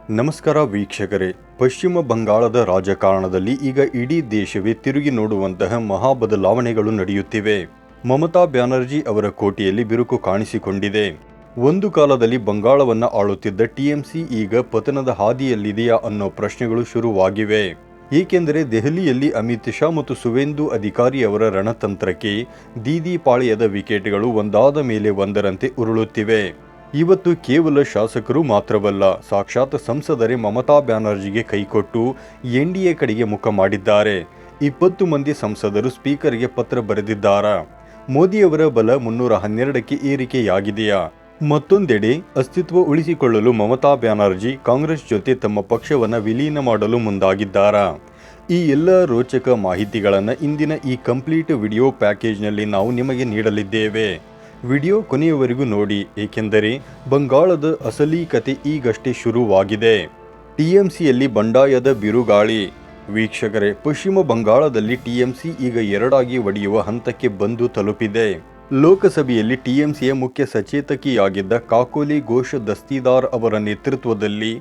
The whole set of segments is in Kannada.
ನಮಸ್ಕಾರ ವೀಕ್ಷಕರೇ. ಪಶ್ಚಿಮ ಬಂಗಾಳದ ರಾಜಕಾರಣದಲ್ಲಿ ಈಗ ಇಡೀ ದೇಶವೇ ತಿರುಗಿ ನೋಡುವಂತಹ ಮಹಾ ಬದಲಾವಣೆಗಳು ನಡೆಯುತ್ತಿವೆ. ಮಮತಾ ಬ್ಯಾನರ್ಜಿ ಅವರ ಕೋಟೆಯಲ್ಲಿ ಬಿರುಕು ಕಾಣಿಸಿಕೊಂಡಿದೆ. ಒಂದು ಕಾಲದಲ್ಲಿ ಬಂಗಾಳವನ್ನು ಆಳುತ್ತಿದ್ದ ಟಿಎಂಸಿ ಈಗ ಪತನದ ಹಾದಿಯಲ್ಲಿದೆಯಾ ಅನ್ನೋ ಪ್ರಶ್ನೆಗಳು ಶುರುವಾಗಿವೆ. ಏಕೆಂದರೆ ದೆಹಲಿಯಲ್ಲಿ ಅಮಿತ್ ಶಾ ಮತ್ತು ಸುವೇಂದು ಅಧಿಕಾರಿ ಅವರ ರಣತಂತ್ರಕ್ಕೆ ದೀದಿ ಪಾಳ್ಯದ ವಿಕೆಟ್ಗಳು ಒಂದಾದ ಮೇಲೆ ಒಂದರಂತೆ ಉರುಳುತ್ತಿವೆ. ಇವತ್ತು ಕೇವಲ ಶಾಸಕರು ಮಾತ್ರವಲ್ಲ, ಸಾಕ್ಷಾತ್ ಸಂಸದರೇ ಮಮತಾ ಬ್ಯಾನರ್ಜಿಗೆ ಕೈಕೊಟ್ಟು ಎನ್ಡಿಎ ಕಡೆಗೆ ಮುಖ ಮಾಡಿದ್ದಾರೆ. 20 ಮಂದಿ ಸಂಸದರು ಸ್ಪೀಕರ್ಗೆ ಪತ್ರ ಬರೆದಿದ್ದಾರಾ? ಮೋದಿಯವರ ಬಲ 312ಕ್ಕೆ ಏರಿಕೆಯಾಗಿದೆಯಾ? ಮತ್ತೊಂದೆಡೆ ಅಸ್ತಿತ್ವ ಉಳಿಸಿಕೊಳ್ಳಲು ಮಮತಾ ಬ್ಯಾನರ್ಜಿ ಕಾಂಗ್ರೆಸ್ ಜೊತೆ ತಮ್ಮ ಪಕ್ಷವನ್ನು ವಿಲೀನ ಮಾಡಲು ಮುಂದಾಗಿದ್ದಾರಾ? ಈ ಎಲ್ಲ ರೋಚಕ ಮಾಹಿತಿಗಳನ್ನು ಇಂದಿನ ಈ ಕಂಪ್ಲೀಟ್ ವಿಡಿಯೋ ಪ್ಯಾಕೇಜ್ನಲ್ಲಿ ನಾವು ನಿಮಗೆ ನೀಡಲಿದ್ದೇವೆ. ವಿಡಿಯೋ ಕೊನೆಯವರೆಗೂ ನೋಡಿ, ಏಕೆಂದರೆ ಬಂಗಾಳದ ಅಸಲಿ ಕತೆ ಈಗಷ್ಟೇ ಶುರುವಾಗಿದೆ. ಟಿಎಂಸಿಯಲ್ಲಿ ಬಂಡಾಯದ ಬಿರುಗಾಳಿ. ವೀಕ್ಷಕರೇ, ಪಶ್ಚಿಮ ಬಂಗಾಳದಲ್ಲಿ ಟಿಎಂಸಿ ಈಗ ಎರಡಾಗಿ ಒಡೆಯುವ ಹಂತಕ್ಕೆ ಬಂದು ತಲುಪಿದೆ. ಲೋಕಸಭೆಯಲ್ಲಿ ಟಿಎಂಸಿಯ ಮುಖ್ಯ ಸಚೇತಕಿಯಾಗಿದ್ದ ಕಾಕೋಲಿ ಘೋಷ್ ದಸ್ತಿದಾರ್ ಅವರ ನೇತೃತ್ವದಲ್ಲಿ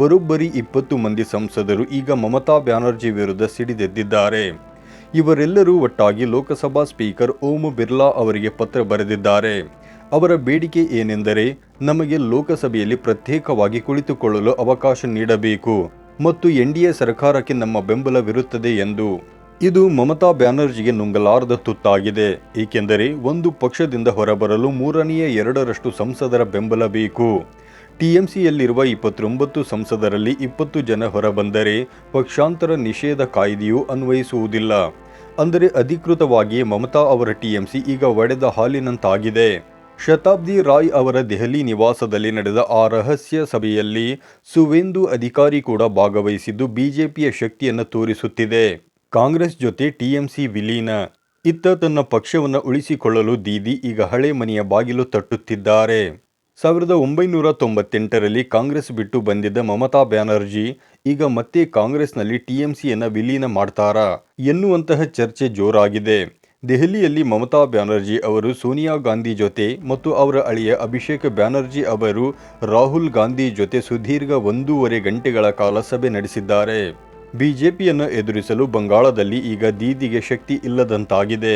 ಬರೋಬ್ಬರಿ 20 ಮಂದಿ ಸಂಸದರು ಈಗ ಮಮತಾ ಬ್ಯಾನರ್ಜಿ ವಿರುದ್ಧ ಸಿಡಿದೆದ್ದಿದ್ದಾರೆ. ಇವರೆಲ್ಲರೂ ಒಟ್ಟಾಗಿ ಲೋಕಸಭಾ ಸ್ಪೀಕರ್ ಓಂ ಬಿರ್ಲಾ ಅವರಿಗೆ ಪತ್ರ ಬರೆದಿದ್ದಾರೆ. ಅವರ ಬೇಡಿಕೆ ಏನೆಂದರೆ, ನಮಗೆ ಲೋಕಸಭೆಯಲ್ಲಿ ಪ್ರತ್ಯೇಕವಾಗಿ ಕುಳಿತುಕೊಳ್ಳಲು ಅವಕಾಶ ನೀಡಬೇಕು ಮತ್ತು ಎನ್ಡಿಎ ಸರ್ಕಾರಕ್ಕೆ ನಮ್ಮ ಬೆಂಬಲವಿರುತ್ತದೆ ಎಂದು. ಇದು ಮಮತಾ ಬ್ಯಾನರ್ಜಿಗೆ ನುಂಗಲಾರದ ತುತ್ತಾಗಿದೆ. ಏಕೆಂದರೆ ಒಂದು ಪಕ್ಷದಿಂದ ಹೊರಬರಲು 2/3 ಸಂಸದರ ಬೆಂಬಲ ಬೇಕು. ಟಿಎಂಸಿಯಲ್ಲಿರುವ 29 ಸಂಸದರಲ್ಲಿ 20 ಜನ ಹೊರಬಂದರೆ ಪಕ್ಷಾಂತರ ನಿಷೇಧ ಕಾಯ್ದೆಯು ಅನ್ವಯಿಸುವುದಿಲ್ಲ. ಅಂದರೆ ಅಧಿಕೃತವಾಗಿಯೇ ಮಮತಾ ಅವರ ಟಿಎಂಸಿ ಈಗ ಒಡೆದ ಹಾಲಿನಂತಾಗಿದೆ. ಶತಾಬ್ದಿ ರಾಯ್ ಅವರ ದೆಹಲಿ ನಿವಾಸದಲ್ಲಿ ನಡೆದ ಆ ರಹಸ್ಯ ಸಭೆಯಲ್ಲಿ ಸುವೇಂದು ಅಧಿಕಾರಿ ಕೂಡ ಭಾಗವಹಿಸಿದ್ದು ಬಿಜೆಪಿಯ ಶಕ್ತಿಯನ್ನು ತೋರಿಸುತ್ತಿದೆ. ಕಾಂಗ್ರೆಸ್ ಜೊತೆ ಟಿಎಂಸಿ ವಿಲೀನ. ಇತ್ತ ತನ್ನ ಪಕ್ಷವನ್ನು ಉಳಿಸಿಕೊಳ್ಳಲು ದೀದಿ ಈಗ ಹಳೆ ಮನೆಯ ಬಾಗಿಲು ತಟ್ಟುತ್ತಿದ್ದಾರೆ. 1998ರಲ್ಲಿ ಕಾಂಗ್ರೆಸ್ ಬಿಟ್ಟು ಬಂದಿದ್ದ ಮಮತಾ ಬ್ಯಾನರ್ಜಿ ಈಗ ಮತ್ತೆ ಕಾಂಗ್ರೆಸ್ನಲ್ಲಿ ಟಿಎಂಸಿಯನ್ನು ವಿಲೀನ ಮಾಡ್ತಾರಾ ಎನ್ನುವಂತಹ ಚರ್ಚೆ ಜೋರಾಗಿದೆ. ದೆಹಲಿಯಲ್ಲಿ ಮಮತಾ ಬ್ಯಾನರ್ಜಿ ಅವರು ಸೋನಿಯಾ ಗಾಂಧಿ ಜೊತೆ ಮತ್ತು ಅವರ ಅಳಿಯ ಅಭಿಷೇಕ್ ಬ್ಯಾನರ್ಜಿ ಅವರು ರಾಹುಲ್ ಗಾಂಧಿ ಜೊತೆ ಸುದೀರ್ಘ 1.5 ಗಂಟೆಗಳ ಕಾಲ ಸಭೆ ನಡೆಸಿದ್ದಾರೆ. ಬಿಜೆಪಿಯನ್ನು ಎದುರಿಸಲು ಬಂಗಾಳದಲ್ಲಿ ಈಗ ದೀದಿಗೆ ಶಕ್ತಿ ಇಲ್ಲದಂತಾಗಿದೆ.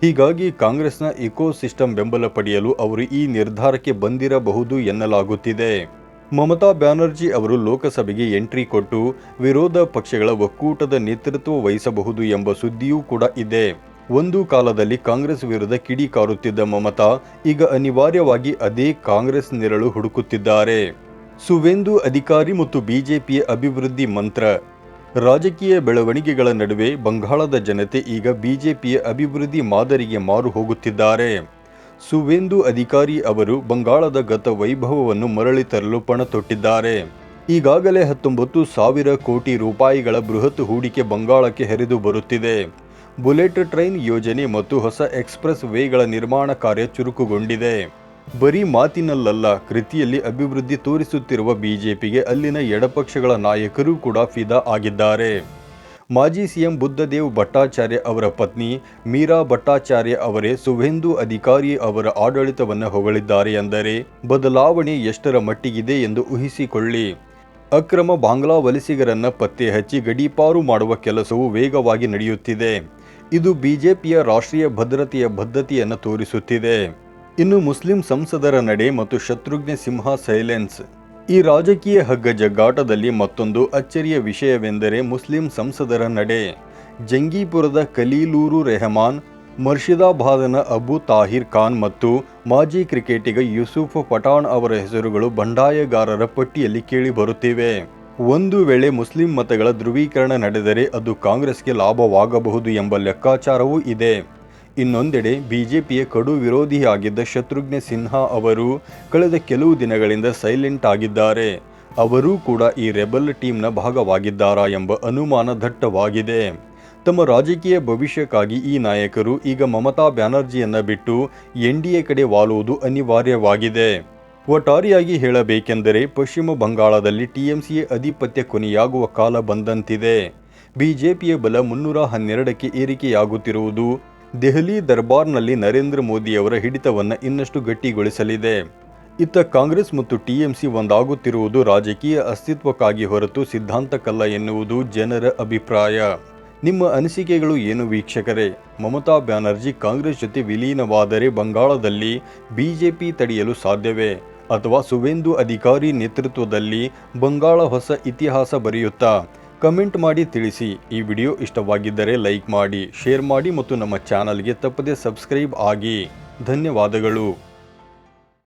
ಹೀಗಾಗಿ ಕಾಂಗ್ರೆಸ್ನ ಇಕೋಸಿಸ್ಟಮ್ ಬೆಂಬಲ ಪಡೆಯಲು ಅವರು ಈ ನಿರ್ಧಾರಕ್ಕೆ ಬಂದಿರಬಹುದು ಎನ್ನಲಾಗುತ್ತಿದೆ. ಮಮತಾ ಬ್ಯಾನರ್ಜಿ ಅವರು ಲೋಕಸಭೆಗೆ ಎಂಟ್ರಿ ಕೊಟ್ಟು ವಿರೋಧ ಪಕ್ಷಗಳ ಒಕ್ಕೂಟದ ನೇತೃತ್ವ ವಹಿಸಬಹುದು ಎಂಬ ಸುದ್ದಿಯೂ ಕೂಡ ಇದೆ. ಒಂದು ಕಾಲದಲ್ಲಿ ಕಾಂಗ್ರೆಸ್ ವಿರುದ್ಧ ಕಿಡಿಕಾರುತ್ತಿದ್ದ ಮಮತಾ ಈಗ ಅನಿವಾರ್ಯವಾಗಿ ಅದೇ ಕಾಂಗ್ರೆಸ್ ನೆರಳು ಹುಡುಕುತ್ತಿದ್ದಾರೆ. ಸುವೇಂದು ಅಧಿಕಾರಿ ಮತ್ತು ಬಿಜೆಪಿಯ ಅಭಿವೃದ್ಧಿ ಮಂತ್ರ. ರಾಜಕೀಯ ಬೆಳವಣಿಗೆಗಳ ನಡುವೆ ಬಂಗಾಳದ ಜನತೆ ಈಗ ಬಿಜೆಪಿಯ ಅಭಿವೃದ್ಧಿ ಮಾದರಿಗೆ ಮಾರು ಹೋಗುತ್ತಿದ್ದಾರೆ. ಸುವೇಂದು ಅಧಿಕಾರಿ ಅವರು ಬಂಗಾಳದ ಗತ ವೈಭವವನ್ನು ಮರಳಿ ತರಲು ಪಣ ತೊಟ್ಟಿದ್ದಾರೆ. ಈಗಾಗಲೇ 19,000 ಕೋಟಿ ರೂಪಾಯಿಗಳ ಬೃಹತ್ ಹೂಡಿಕೆ ಬಂಗಾಳಕ್ಕೆ ಹರಿದು ಬರುತ್ತಿದೆ. ಬುಲೆಟ್ ಟ್ರೈನ್ ಯೋಜನೆ ಮತ್ತು ಹೊಸ ಎಕ್ಸ್ಪ್ರೆಸ್ ವೇಗಳ ನಿರ್ಮಾಣ ಕಾರ್ಯ ಚುರುಕುಗೊಂಡಿದೆ. ಬರೀ ಮಾತಿನಲ್ಲಲ್ಲ, ಕೃತಿಯಲ್ಲಿ ಅಭಿವೃದ್ಧಿ ತೋರಿಸುತ್ತಿರುವ ಬಿಜೆಪಿಗೆ ಅಲ್ಲಿನ ಎಡಪಕ್ಷಗಳ ನಾಯಕರು ಕೂಡ ಫಿದಾ ಆಗಿದ್ದಾರೆ. ಮಾಜಿ ಸಿಎಂ ಬುದ್ಧದೇವ್ ಭಟ್ಟಾಚಾರ್ಯ ಅವರ ಪತ್ನಿ ಮೀರಾ ಭಟ್ಟಾಚಾರ್ಯ ಅವರೇ ಸುವೇಂದು ಅಧಿಕಾರಿ ಅವರ ಆಡಳಿತವನ್ನು ಹೊಗಳಿದ್ದಾರೆ ಎಂದರೆ ಬದಲಾವಣೆ ಎಷ್ಟರ ಮಟ್ಟಿಗಿದೆ ಎಂದು ಊಹಿಸಿಕೊಳ್ಳಿ. ಅಕ್ರಮ ಬಾಂಗ್ಲಾ ವಲಸಿಗರನ್ನ ಪತ್ತೆ ಹಚ್ಚಿ ಗಡೀಪಾರು ಮಾಡುವ ಕೆಲಸವು ವೇಗವಾಗಿ ನಡೆಯುತ್ತಿದೆ. ಇದು ಬಿಜೆಪಿಯ ರಾಷ್ಟ್ರೀಯ ಭದ್ರತೆಯ ಬದ್ಧತೆಯನ್ನು ತೋರಿಸುತ್ತಿದೆ. ಇನ್ನು ಮುಸ್ಲಿಂ ಸಂಸದರ ನಡೆ ಮತ್ತು ಶತ್ರುಘ್ನ ಸಿನ್ಹಾ ಸೈಲೆನ್ಸ್. ಈ ರಾಜಕೀಯ ಹಗ್ಗ ಜಗ್ಗಾಟದಲ್ಲಿ ಮತ್ತೊಂದು ಅಚ್ಚರಿಯ ವಿಷಯವೆಂದರೆ ಮುಸ್ಲಿಂ ಸಂಸದರ ನಡೆ. ಜಂಗೀಪುರದ ಖಲೀಲೂರ್ ರೆಹಮಾನ್, ಮುರ್ಷಿದಾಬಾದ್ನ ಅಬು ತಾಹಿರ್ ಖಾನ್ ಮತ್ತು ಮಾಜಿ ಕ್ರಿಕೆಟಿಗ ಯೂಸುಫ್ ಪಠಾಣ್ ಅವರ ಹೆಸರುಗಳು ಬಂಡಾಯಗಾರರ ಪಟ್ಟಿಯಲ್ಲಿ ಕೇಳಿಬರುತ್ತಿವೆ. ಒಂದು ವೇಳೆ ಮುಸ್ಲಿಂ ಮತಗಳ ಧ್ರುವೀಕರಣ ನಡೆದರೆ ಅದು ಕಾಂಗ್ರೆಸ್ಗೆ ಲಾಭವಾಗಬಹುದು ಎಂಬ ಲೆಕ್ಕಾಚಾರವೂ ಇದೆ. ಇನ್ನೊಂದೆಡೆ ಬಿಜೆಪಿಯ ಕಡು ವಿರೋಧಿಯಾಗಿದ್ದ ಶತ್ರುಘ್ನ ಸಿನ್ಹಾ ಅವರು ಕಳೆದ ಕೆಲವು ದಿನಗಳಿಂದ ಸೈಲೆಂಟ್ ಆಗಿದ್ದಾರೆ. ಅವರೂ ಕೂಡ ಈ ರೆಬಲ್ ಟೀಮ್ನ ಭಾಗವಾಗಿದ್ದಾರಾ ಎಂಬ ಅನುಮಾನ ದಟ್ಟವಾಗಿದೆ. ತಮ್ಮ ರಾಜಕೀಯ ಭವಿಷ್ಯಕ್ಕಾಗಿ ಈ ನಾಯಕರು ಈಗ ಮಮತಾ ಬ್ಯಾನರ್ಜಿಯನ್ನ ಬಿಟ್ಟು ಎನ್ಡಿಎ ಕಡೆ ವಾಲುವುದು ಅನಿವಾರ್ಯವಾಗಿದೆ. ಒಟ್ಟಾರೆಯಾಗಿ ಹೇಳಬೇಕೆಂದರೆ ಪಶ್ಚಿಮ ಬಂಗಾಳದಲ್ಲಿ ಟಿಎಂಸಿಯ ಅಧಿಪತ್ಯ ಕೊನೆಯಾಗುವ ಕಾಲ ಬಂದಂತಿದೆ. ಬಿಜೆಪಿಯ ಬಲ 312ಕ್ಕೆ ಏರಿಕೆಯಾಗುತ್ತಿರುವುದು ದೆಹಲಿ ದರ್ಬಾರ್ನಲ್ಲಿ ನರೇಂದ್ರ ಮೋದಿಯವರ ಹಿಡಿತವನ್ನು ಇನ್ನಷ್ಟು ಗಟ್ಟಿಗೊಳಿಸಲಿದೆ. ಇತ್ತ ಕಾಂಗ್ರೆಸ್ ಮತ್ತು ಟಿಎಂಸಿ ಒಂದಾಗುತ್ತಿರುವುದು ರಾಜಕೀಯ ಅಸ್ತಿತ್ವಕ್ಕಾಗಿ ಹೊರತು ಸಿದ್ಧಾಂತಕ್ಕಲ್ಲ ಎನ್ನುವುದು ಜನರ ಅಭಿಪ್ರಾಯ. ನಿಮ್ಮ ಅನಿಸಿಕೆಗಳು ಏನು ವೀಕ್ಷಕರೇ? ಮಮತಾ ಬ್ಯಾನರ್ಜಿ ಕಾಂಗ್ರೆಸ್ ಜೊತೆ ವಿಲೀನವಾದರೆ ಬಂಗಾಳದಲ್ಲಿ ಬಿಜೆಪಿ ತಡೆಯಲು ಸಾಧ್ಯವೇ? ಅಥವಾ ಸುವೇಂದು ಅಧಿಕಾರಿ ನೇತೃತ್ವದಲ್ಲಿ ಬಂಗಾಳ ಹೊಸ ಇತಿಹಾಸ ಬರೆಯುತ್ತಾ? ಕಮೆಂಟ್ ಮಾಡಿ ತಿಳಿಸಿ. ಈ ವಿಡಿಯೋ ಇಷ್ಟವಾಗಿದ್ದರೆ ಲೈಕ್ ಮಾಡಿ, ಶೇರ್ ಮಾಡಿ ಮತ್ತು ನಮ್ಮ ಚಾನಲ್ಗೆ ತಪ್ಪದೇ ಸಬ್ಸ್ಕ್ರೈಬ್ ಆಗಿ. ಧನ್ಯವಾದಗಳು.